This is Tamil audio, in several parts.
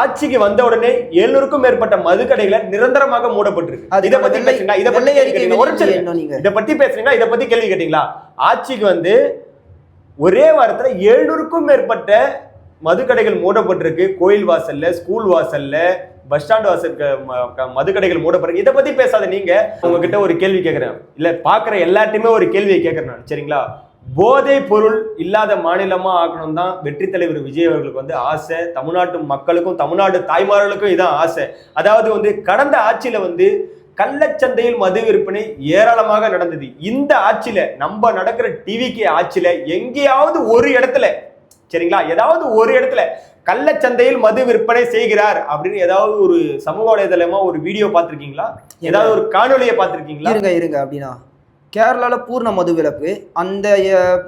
ஆட்சிக்கு வந்த உடனே 700க்கும் மேற்பட்ட மதுக்கடைகளை நிரந்தரமாக மூடப்பட்டிருக்கு. இதை பத்தி பேசுறீங்களா? இதை பத்தி பேசுறீங்களா? இதை பத்தி கேள்வி கேட்டீங்களா? ஆட்சிக்கு வந்து ஒரே வாரத்துல 700க்கும் மேற்பட்ட மதுக்கடைகள் மூடப்பட்டிருக்கு. கோயில் வாசல்ல, ஸ்கூல் வாசல்ல, பஸ் ஸ்டாண்ட் வாசலுக்கு மதுக்கடைகள் மூடப்பட்டிருக்கு. இதை பத்தி பேசாத. நீங்க உங்ககிட்ட ஒரு கேள்வி கேட்கிறேன், இல்ல பாக்குற எல்லாத்தையுமே ஒரு கேள்வியை கேட்கிறேன் நான், சரிங்களா? போதை பொருள் இல்லாத மாநிலமா ஆக்கணும் தான் வெற்றி தலைவர் விஜய் அவர்களுக்கு வந்து ஆசை. தமிழ்நாட்டு மக்களுக்கும் தமிழ்நாடு தாய்மார்களுக்கும் இதான் ஆசை. அதாவது வந்து கடந்த ஆட்சியில வந்து கள்ளச்சந்தையில் மது விற்பனை ஏராளமாக நடந்தது. இந்த ஆட்சியில நம்ம நடக்கிற டிவிக்கு ஆட்சியில எங்கேயாவது ஒரு இடத்துல, சரிங்களா, ஏதாவது ஒரு இடத்துல கள்ளச்சந்தையில் மது விற்பனை செய்கிறார் அப்படின்னு ஏதாவது ஒரு சமூக வலைதளமா ஒரு வீடியோ பார்த்திருக்கீங்களா? ஏதாவது ஒரு காணொலியை பார்த்திருக்கீங்களா? இருங்க அப்படின்னா கேரளாவில் பூர்ண மது விலக்கு, அந்த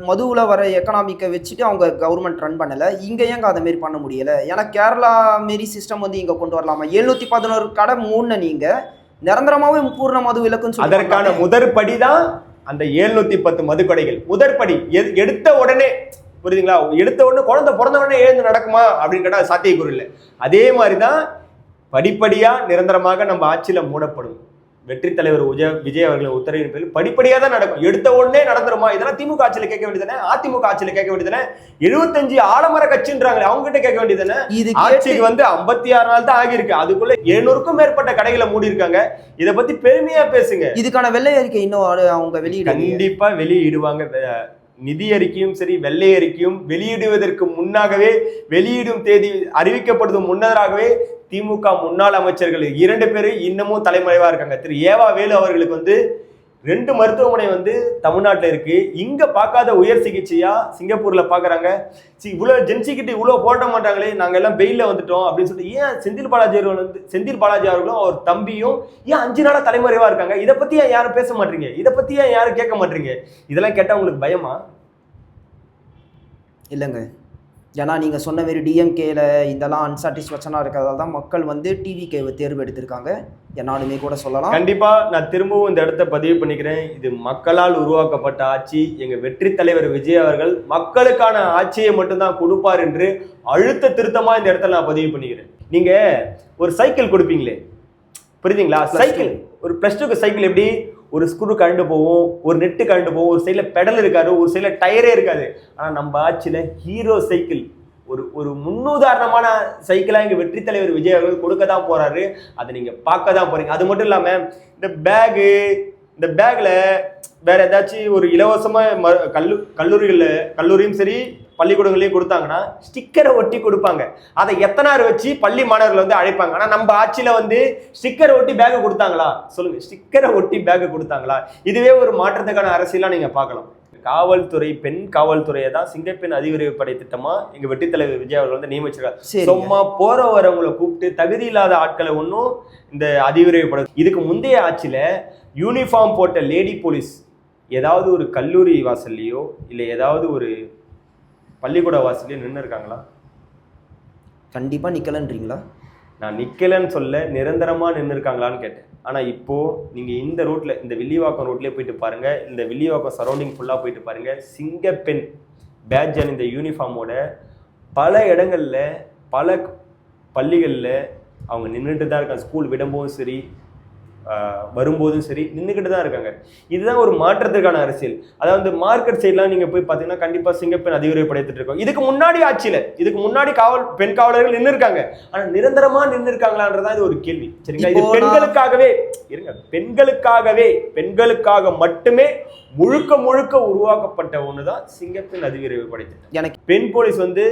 மதுவில் வர எக்கனாமிக்கை வச்சுட்டு அவங்க கவர்மெண்ட் ரன் பண்ணலை. இங்கே ஏங்க அதை மாரி பண்ண முடியலை? ஏன்னா கேரளா மாரி சிஸ்டம் வந்து இங்கே கொண்டு வரலாமா? 711 கடை மூணு நீங்கள் நிரந்தரமாகவே பூர்ண மது விலக்குன்னு சொல்லி அதற்கான முதற்படி தான் அந்த 710 மதுக்கடைகள். முதற்படி எடுத்த உடனே, புரியுதுங்களா? எடுத்த உடனே குழந்தை பிறந்த உடனே எழுந்து நடக்குமா அப்படின்னு கேட்டால் சாத்தியக்கூறு இல்லை. அதே மாதிரி தான் படிப்படியாக நிரந்தரமாக நம்ம ஆட்சியில் மூடப்படும். வெற்றி தலைவர் விஜய் அவர்களின் உத்தரவின் பேரில் படிப்படியாக தான் நடக்கும். எடுத்த உடனே நடந்துருமா? இதெல்லாம் திமுக ஆட்சியில் கேட்க வேண்டியதானே, அதிமுக ஆட்சியில் கேட்க வேண்டியதானே. 75 ஆலமர கட்சின்றாங்களே, அவங்க கிட்ட கேட்க வேண்டியதானே. ஆட்சிக்கு வந்து 56 நாள் தான் ஆகியிருக்கு, அதுக்குள்ள 700க்கும் மேற்பட்ட கடைகளை மூடி இருக்காங்க. இதை பத்தி பெருமையா பேசுங்க. இதுக்கான வெள்ளை அறிக்கை இன்னும் அவங்க வெளியிட கண்டிப்பா வெளியிடுவாங்க. நிதி அறிக்கையும் சரி, வெள்ளை அறிக்கையும் வெளியிடுவதற்கு முன்னாகவே, வெளியிடும் தேதி அறிவிக்கப்படுவதற்கு முன்னதாகவே திமுக முன்னாள் அமைச்சர்கள் 2 பேரு இன்னமும் தலைமறைவா இருக்காங்க. திரு ஏவா வேலு அவர்களுக்கு வந்து 2 மருத்துவமனை வந்து தமிழ்நாட்டில் இருக்கு. இங்க பார்க்காத உயர் சிகிச்சையா சிங்கப்பூர்ல பாக்குறாங்க. இவ்வளவு ஜென்சிக்கிட்டு இவ்வளவு போராட மாட்டாங்களே, நாங்க எல்லாம் பெயில வந்துட்டோம் அப்படின்னு சொல்லிட்டு ஏன் செந்தில் பாலாஜி அவர்களும் அவர் தம்பியும் ஏன் 5 நாளா தலைமறைவா இருக்காங்க? இதை பத்தி ஏன் யாரும் பேச மாட்டீங்க? இதை பத்தி ஏன் யாரும் கேட்க மாட்டீங்க? இதெல்லாம் கேட்டா உங்களுக்கு பயமா? இல்லைங்க, ஏன்னா நீங்கள் சொன்ன மாரி டிஎம்கேல இதெல்லாம் அன்சாட்டிஸ்ஃபேக்ஷனாக இருக்கிறதால தான் மக்கள் வந்து டிவிகேவை தேர்வு எடுத்திருக்காங்க. என்னாலுமே கூட சொல்லலாம். கண்டிப்பாக நான் திரும்பவும் இந்த இடத்த பதிவு பண்ணிக்கிறேன். இது மக்களால் உருவாக்கப்பட்ட ஆட்சி. எங்கள் வெற்றி தலைவர் விஜய் அவர்கள் மக்களுக்கான ஆட்சியை மட்டும்தான் கொடுப்பார் என்று அழுத்த திருத்தமாக இந்த இடத்துல நான் பதிவு பண்ணிக்கிறேன். நீங்கள் ஒரு சைக்கிள் கொடுப்பீங்களே, புரியுதுங்களா? சைக்கிள் ஒரு +2க்கு சைக்கிள் எப்படி ஒரு ஸ்க்ரூ கழண்டு போகும், ஒரு நெட்டு கழண்டு போகும், ஒரு சைடில் பெடல் இருக்காது, ஒரு சைடில் டயரே இருக்காது. ஆனால் நம்ம ஆட்சியில் ஹீரோ சைக்கிள், ஒரு முன்னுதாரணமான சைக்கிளாக எங்கள் வெற்றி தலைவர் விஜய் அவர்கள் கொடுக்க தான் போறாரு. அதை நீங்கள் பார்க்க தான் போறீங்க. அது மட்டும் இல்லாமல் இந்த பேக்கில் வேற ஏதாச்சும் ஒரு இலவசமாக கல்லூரியும் சரி பள்ளிக்கூடங்களையும் கொடுத்தாங்கன்னா ஸ்டிக்கரை ஒட்டி கொடுப்பாங்க. அதை எத்தனார் வச்சு பள்ளி மாணவர்கள் வந்து அழைப்பாங்க. ஆனால் நம்ம ஆட்சியில் வந்து ஸ்டிக்கரை ஒட்டி பேக்கை கொடுத்தாங்களா? சொல்லுங்க, ஸ்டிக்கரை ஒட்டி பேக்கை கொடுத்தாங்களா? இதுவே ஒரு மாற்றத்துக்கான அரசியலாக நீங்கள் பார்க்கலாம். காவல்துறை, பெண் காவல்துறையை தான் சிங்கப்பெண் அதிவிரைவு படை திட்டமா எங்க வெற்றி தலைவர் விஜய் அவர்கள் வந்து நியமிச்சிருக்காரு. சும்மா போற வரவங்களை கூப்பிட்டு தகுதி இல்லாத ஆட்களை ஒன்றும் இந்த அதிவிரைவு படை. இதுக்கு முந்தைய ஆட்சியில யூனிஃபார்ம் போட்ட லேடி போலீஸ் ஏதாவது ஒரு கல்லூரி வாசல்லையோ இல்லை ஏதாவது ஒரு பள்ளிக்கூட வாசல்லையோ நின்று இருக்காங்களா? கண்டிப்பா நிக்கலன்றீங்களா? நான் நிக்கலன்னு சொல்ல, நிரந்தரமா நின்று இருக்காங்களான்னு கேட்டேன். ஆனால் இப்போது நீங்கள் இந்த ரோட்டில், இந்த வில்லிவாக்கம் ரோட்லேயே போயிட்டு பாருங்கள், இந்த வில்லிவாக்கம் சரௌண்டிங் ஃபுல்லாக போயிட்டு பாருங்கள், சிங்கப்பெண் பேட்ஜ் அணிந்த யூனிஃபார்மோட பல இடங்களில் பல பள்ளிகளில் அவங்க நின்றுட்டு தான் இருக்காங்க. ஸ்கூல் விடும்போதும் சரி, வரும்போதும் சரி நின்றுக்கிட்டு தான் இருக்காங்க. இதுதான் ஒரு மாற்றத்திற்கான அரசியல். அதாவது மார்க்கெட் சைட்லாம் நீங்கள் போய் பார்த்தீங்கன்னா கண்டிப்பாக சிங்கப்பெண் அதிவிரைவு படைத்துட்டு இருக்கோம். இதுக்கு முன்னாடி ஆட்சியில், இதுக்கு முன்னாடி பெண் காவலர்கள் நின்று இருக்காங்க. ஆனால் நிரந்தரமாக நின்று இருக்காங்களான்றதான் இது ஒரு கேள்வி. சரிங்களா? இது பெண்களுக்காக மட்டுமே முழுக்க உருவாக்கப்பட்ட ஒண்ணுதான் சிங்கப்பெண் அதிவிரைவு படைத்திட்டம். எனக்கு பெண் போலீஸ் வந்து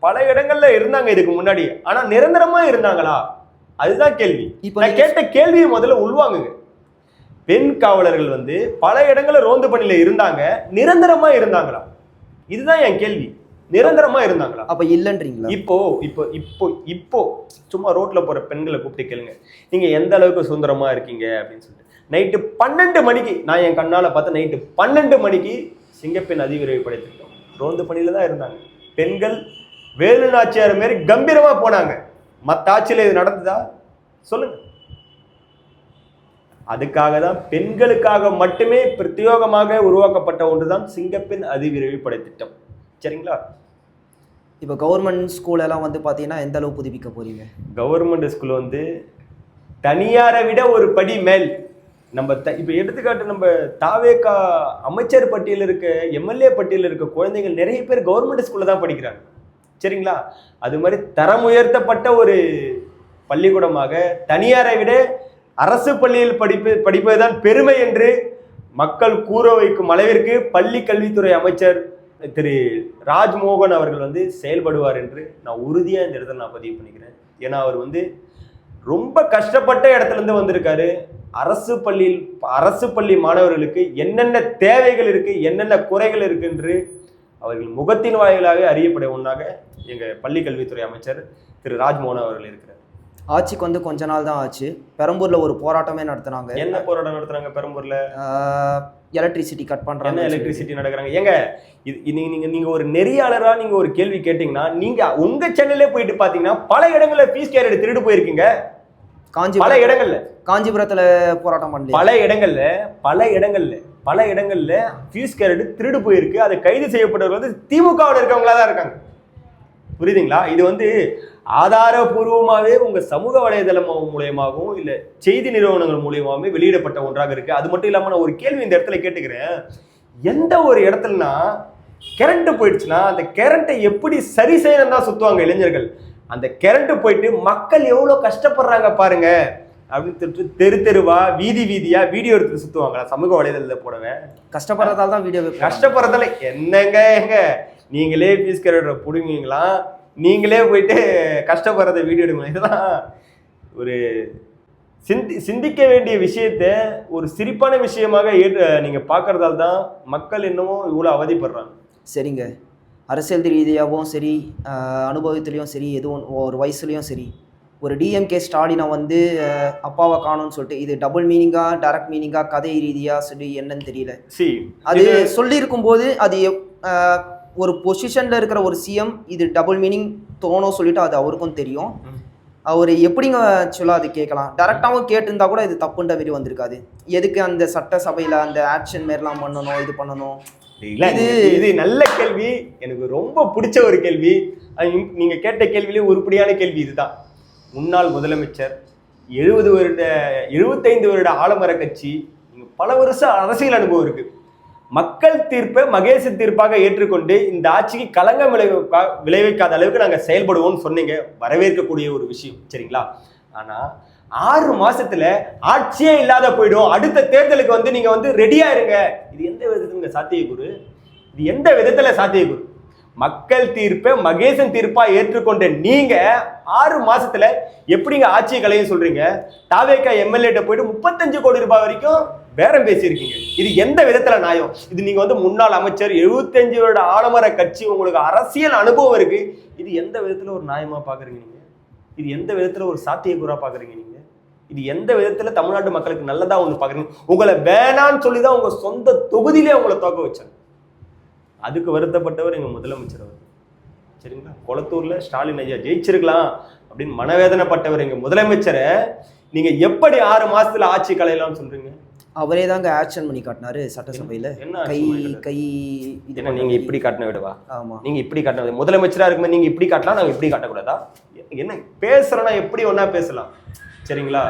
பல இடங்கள்ல இருந்தாங்க இதுக்கு முன்னாடி. ஆனா நிரந்தரமா இருந்தாங்களா? அதுதான் கேள்வி. இப்ப நான் கேட்ட கேள்வியை முதல்ல உள்வாங்குங்க. பெண் காவலர்கள் வந்து பல இடங்கள்ல ரோந்து பணியில இருந்தாங்க, நிரந்தரமா இருந்தாங்களா? இதுதான் என் கேள்வி. நிரந்தரமா இருந்தாங்களா? அப்ப இல்லன்றீங்களா? இப்போ சும்மா ரோட்ல போற பெண்களை கூப்பிட்டு கேளுங்க, நீங்க எந்த அளவுக்கு சுதந்திரமா இருக்கீங்க அப்படின்னு சொல்லிட்டு. நைட்டு 12 மணிக்கு நான் என் கண்ணால பார்த்து, நைட்டு 12 மணிக்கு சிங்கப்பெண் அதிவிரைவு படைத்திட்டோம் ரோந்து பணியில தான் இருந்தாங்க பெண்கள். வேலு நாச்சியார் மாரி கம்பீரமா போனாங்க. மற்ற ஆட்சியில் இது நடந்ததா? சொல்லுங்க. அதுக்காக தான் பெண்களுக்காக மட்டுமே பிரத்யேகமாக உருவாக்கப்பட்ட ஒன்றுதான் சிங்கப்பெண் அதிவிரைவு படை திட்டம். சரிங்களா? இப்போ கவர்மெண்ட் ஸ்கூலெல்லாம் வந்து பார்த்தீங்கன்னா எந்த அளவு புதுப்பிக்க போறீங்க? கவர்மெண்ட் ஸ்கூல் வந்து தனியாரை விட ஒரு படி மேல். நம்ம இப்போ எடுத்துக்காட்டு நம்ம தாவேகா அமைச்சர் பட்டியலில் இருக்க எம்எல்ஏ பட்டியலில் இருக்க குழந்தைகள் நிறைய பேர் கவர்மெண்ட் ஸ்கூலில் தான் படிக்கிறாங்க. சரிங்களா? அது மாதிரி தரம் உயர்த்தப்பட்ட ஒரு பள்ளிக்கூடமாக தனியாரை விட அரசு பள்ளியில் படிப்பதுதான் பெருமை என்று மக்கள் கூற வைக்கும் அளவிற்கு பள்ளி கல்வித்துறை அமைச்சர் திரு ராஜ்மோகன் அவர்கள் வந்து செயல்படுவார் என்று நான் உறுதியாக இந்த இடத்துல நான் பதிவு பண்ணிக்கிறேன். ஏன்னா அவர் வந்து ரொம்ப கஷ்டப்பட்ட இடத்துல இருந்து வந்திருக்காரு. அரசு பள்ளி மாணவர்களுக்கு என்னென்ன தேவைகள் இருக்கு, என்னென்ன குறைகள் இருக்கு என்று அவர்கள் முகத்தின் வாயிலாக அறியப்பட ஒன்றாக எங்க பள்ளி கல்வித்துறை அமைச்சர் திரு ராஜ்மோகன் அவர்கள் இருக்கிறார். ஆட்சிக்கு வந்து கொஞ்ச நாள் தான் ஆச்சு. பெரம்பூர்ல ஒரு போராட்டமே நடத்தினாங்க. என்ன போராட்டம் நடத்துறாங்க பெரம்பூர்ல? எலக்ட்ரிசிட்டி கட் பண்றாங்க. என்ன எலக்ட்ரிசிட்டி நடக்கிறாங்க? ஏங்க நீங்க ஒரு நெறியாளரா நீங்க ஒரு கேள்வி கேட்டீங்கன்னா, நீங்க உங்க சேனல்லே போயிட்டு பாத்தீங்கன்னா பல இடங்கள்ல பீஸ் கேரட் திருடு போயிருக்கீங்க. பல இடங்கள்ல காஞ்சிபுரத்துல போராட்டம் பண்ணல. பல இடங்கள்ல பீஸ் கேரட் திருடு போயிருக்கு. அதை கைது செய்யப்பட்டவர்கள் வந்து திமுகவில் இருக்கவங்களா தான் இருக்காங்க. புரியுதுங்களா? இது வந்து ஆதாரபூர்வமாகவே உங்க சமூக வலைதளம் மூலியமாகவும் இல்ல செய்தி நிறுவனங்கள் மூலியமாகவே வெளியிடப்பட்ட ஒன்றாக இருக்கு. அது மட்டும் இல்லாம நான் ஒரு கேள்வி இந்த இடத்துல கேட்டுக்கிறேன். எந்த ஒரு இடத்துலனா கரண்ட் போயிடுச்சுன்னா அந்த கரண்ட்டை எப்படி சரி செய்யணும் தான் சுத்துவாங்க இளைஞர்கள். அந்த கரண்ட் போயிட்டு மக்கள் எவ்வளவு கஷ்டப்படுறாங்க பாருங்க அப்படின்னு தெருவா வீதியா வீடியோ எடுத்து சுத்துவாங்களா சமூக வலைதளத்துல போடவே? கஷ்டப்படுறதால தான் வீடியோ. கஷ்டப்படுறதால எங்க நீங்களே பீஸ் கேரக்டரை பிடுங்குவீங்களா? நீங்களே போயிட்டு கஷ்டப்படுறத வீடியோ எடுங்க. இதெல்லாம் ஒரு சிந்திக்க வேண்டிய விஷயத்த ஒரு சிரிப்பான விஷயமாக நீங்க பார்க்கறதால தான் மக்கள் இன்னமும் இவ்வளோ அவதிப்படுறாங்க. சரிங்க, அரசியல் ரீதியாகவும் சரி, அனுபவத்துலேயும் சரி, எதுவும் ஒரு வயசுலேயும் சரி, ஒரு டிஎம்கே ஸ்டாலினை வந்து அப்பாவை காணும்னு சொல்லிட்டு இது டபுள் மீனிங்கா டைரக்ட் மீனிங்கா கதை ரீதியா சொல்லி என்னன்னு தெரியல. அது சொல்லியிருக்கும் போது அது ஒரு பொசிஷன்ல இருக்கிற ஒரு சிஎம் இது டபுள் மீனிங் தோணும் சொல்லிட்டு அது அவருக்கும் தெரியும். அவர் எப்படிங்க ஆக்சுவலாக அது கேட்கலாம்? டேரெக்டாகவும் கேட்டிருந்தா கூட இது தப்புன்ற மாரி வந்திருக்காது. எதுக்கு அந்த சட்டசபையில் அந்த ஆக்ஷன் மாரிலாம் பண்ணணும், இது பண்ணணும்? இது நல்ல கேள்வி, எனக்கு ரொம்ப பிடிச்ச ஒரு கேள்வி. நீங்க கேட்ட கேள்வியிலே உருப்படியான கேள்வி இதுதான். முன்னாள் முதலமைச்சர், 75 வருட ஆலமர கட்சி, பல வருஷம் அரசியல் அனுபவம் இருக்கு. மக்கள் தீர்ப்பை மகேசன் தீர்ப்பாக ஏற்றுக்கொண்டு இந்த ஆட்சிக்கு களங்கம் விளைவிக்காத அளவுக்கு நாங்கள் செயல்படுவோம்னு சொன்னீங்க. வரவேற்கக்கூடிய ஒரு விஷயம். சரிங்களா? ஆனா 6 மாசத்துல ஆட்சியே இல்லாத போயிடும், அடுத்த தேர்தலுக்கு வந்து நீங்க வந்து ரெடியா இருங்க. இது எந்த விதத்துல சாத்தியக்கூறு? இது எந்த விதத்துல சாத்தியக்கூறு? மக்கள் தீர்ப்பை மகேசன் தீர்ப்பா ஏற்றுக்கொண்ட நீங்க 6 மாசத்துல எப்படிங்க ஆட்சியை கலையும் சொல்றீங்க? தாவேகா எம்எல்ஏ போயிட்டு 35 கோடி ரூபாய் வரைக்கும் பேரம் பேசியிருக்கீங்க. இது எந்த விதத்துல நியாயம்? இது நீங்க வந்து முன்னாள் அமைச்சர், 75 வருட ஆலமர கட்சி, உங்களுக்கு அரசியல் அனுபவம் இருக்கு. இது எந்த விதத்துல ஒரு நியாயமா பாக்குறீங்க நீங்க? இது எந்த விதத்துல ஒரு சாத்தியக்கூறா பாக்குறீங்க நீங்க? இது எந்த விதத்துல தமிழ்நாட்டு மக்களுக்கு நல்லதா ஒண்ணு பாக்குறீங்க? உங்களை வேணான்னு சொல்லிதான் உங்க சொந்த தொகுதியிலே உங்களை தோக்க வச்சாங்க. அதுக்கு வருத்தப்பட்டவர் எங்க முதலமைச்சர் அவர். சரிங்களா? கொளத்தூர்ல ஸ்டாலின் ஐயா ஜெயிச்சிருக்கலாம் அப்படின்னு மனவேதனைப்பட்டவர் எங்க முதலமைச்சரை நீங்க எப்படி 6 மாசத்துல ஆட்சி கலையலாம்னு சொல்றீங்க? அவரே தாங்க ஆக்ஷன் பண்ணி காட்டினாரு சட்டசபையில. கை நீங்க இப்படி காட்டின விடவா? ஆமா, நீங்க இப்படி காட்டின முதலமைச்சரா இருக்கும்போது நீங்க இப்படி காட்டலாம், நாங்க இப்படி காட்டக்கூடாதா? என்ன பேசுறேன்னா எப்படி ஒன்னா பேசலாம்? சரிங்களா?